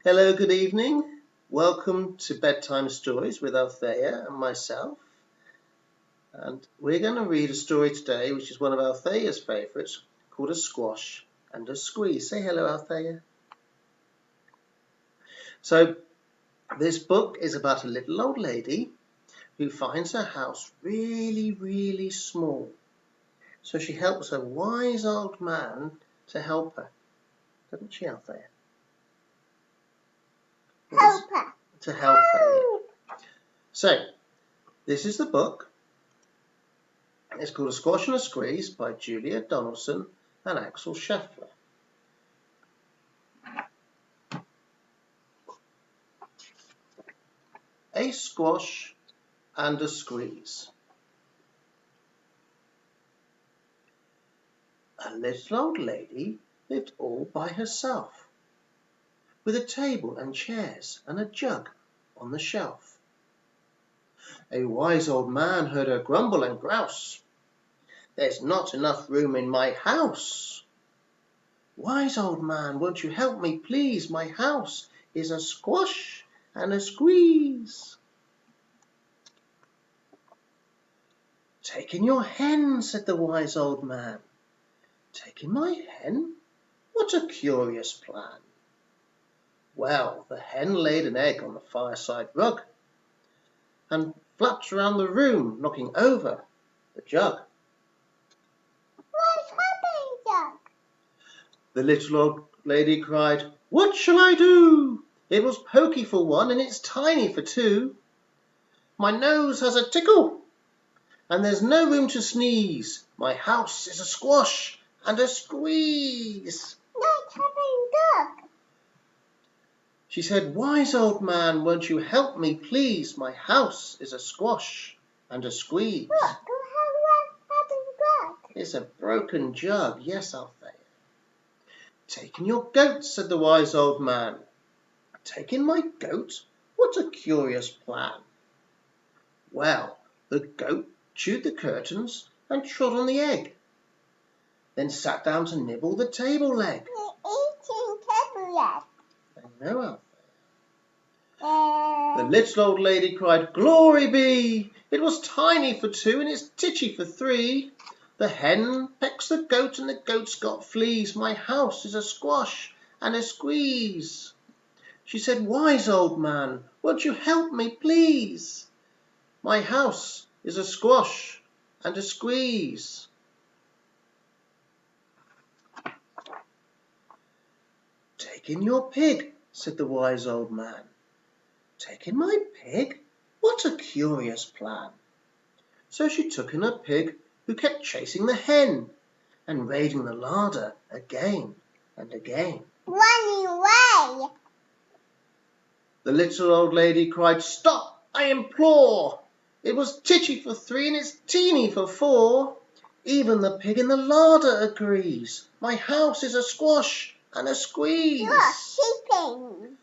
Hello, good evening. Welcome to Bedtime Stories with Althea and myself. And we're going to read a story today, which is one of Althea's favourites, called A Squash and a Squeeze. Say hello, Althea. So, this book is about a little old lady who finds her house really, really small. So she helps a wise old man to help her. Doesn't she, Althea? Help her. To help her, yeah. So, this is the book. It's called A Squash and a Squeeze by Julia Donaldson and Axel Scheffler. A Squash and a Squeeze. A little old lady lived all by herself, with a table and chairs and a jug on the shelf. A wise old man heard her grumble and grouse. "There's not enough room in my house." "Wise old man, won't you help me, please? My house is a squash and a squeeze." "Take in your hen," said the wise old man. "Take in my hen? What a curious plan." Well, the hen laid an egg on the fireside rug and flapped around the room, knocking over the jug. "What's happening, Jug?" The little old lady cried, "What shall I do? It was pokey for one and it's tiny for two. My nose has a tickle and there's no room to sneeze. My house is a squash and a squeeze." "What's happening, Jug?" She said, "Wise old man, won't you help me, please? My house is a squash and a squeeze." "What happened, Jug?" "It's a broken jug." "Yes, Althea." "Take in your goat," said the wise old man. "Take in my goat? What a curious plan." Well, the goat chewed the curtains and trod on the egg, then sat down to nibble the table leg. "You're eating tablet." I know, Althea. The little old lady cried, "Glory be! It was tiny for two and it's titchy for three. The hen pecks the goat and the goat's got fleas. My house is a squash and a squeeze." She said, "Wise old man, won't you help me, please? My house is a squash and a squeeze." "Take in your pig," said the wise old man. "Take in my pig? What a curious plan." So she took in a pig who kept chasing the hen and raiding the larder again and again. "Running away." The little old lady cried, "Stop, I implore! It was titchy for three and it's teeny for four. Even the pig in the larder agrees. My house is a squash and a squeeze." "You're sleeping."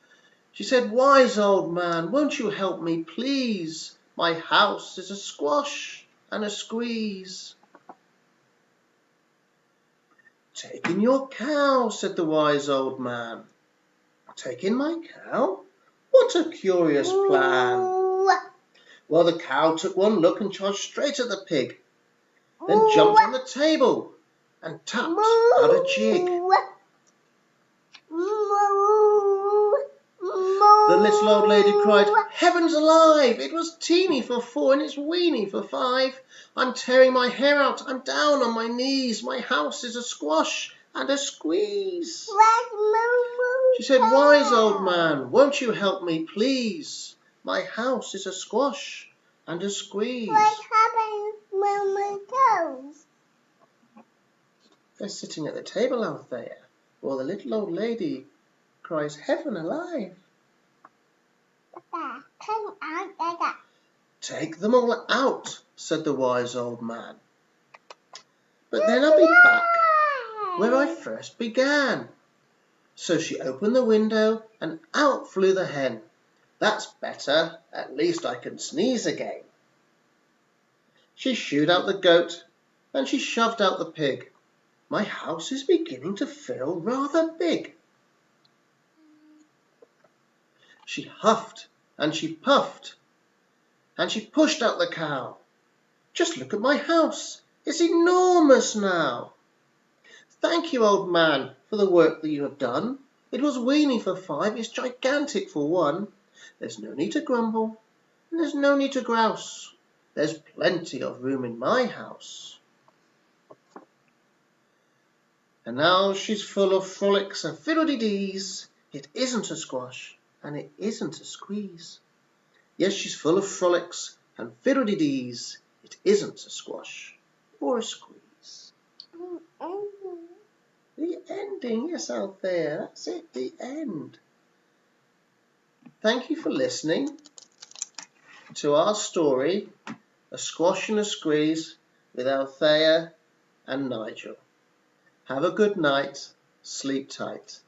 She said, "Wise old man, won't you help me, please? My house is a squash and a squeeze." "Take in your cow," said the wise old man. "Take in my cow? What a curious plan." Ooh. Well, the cow took one look and charged straight at the pig, then jumped on the table and tapped out a jig. The little old lady cried, "Heavens alive! It was teeny for four and it's weeny for five. I'm tearing my hair out. I'm down on my knees. My house is a squash and a squeeze." She said, "Wise old man, won't you help me, please? My house is a squash and a squeeze." "What happened, Mama Toes?" They're sitting at the table, Althea, while the little old lady cries, "Heaven alive!" "Come out, Dada." "Take them all out," said the wise old man. "But then I'll be back where I first began." So she opened the window and out flew the hen. "That's better, at least I can sneeze again." She shooed out the goat and she shoved out the pig. My house is beginning to feel rather big. She huffed and she puffed and she pushed out the cow. Just look at my house. It's enormous now. Thank you, old man, for the work that you have done. It was weeny for 5, it's gigantic for 1. There's no need to grumble, and there's no need to grouse. There's plenty of room in my house. And now she's full of frolics and fiddle-dee-dees. It isn't a squash, and it isn't a squeeze. Yes, she's full of frolics and fiddle-dee-dees. It isn't a squash or a squeeze. The ending, yes, out there. That's it, the end. Thank you for listening to our story, A Squash and a Squeeze, with Althea and Nigel. Have a good night. Sleep tight.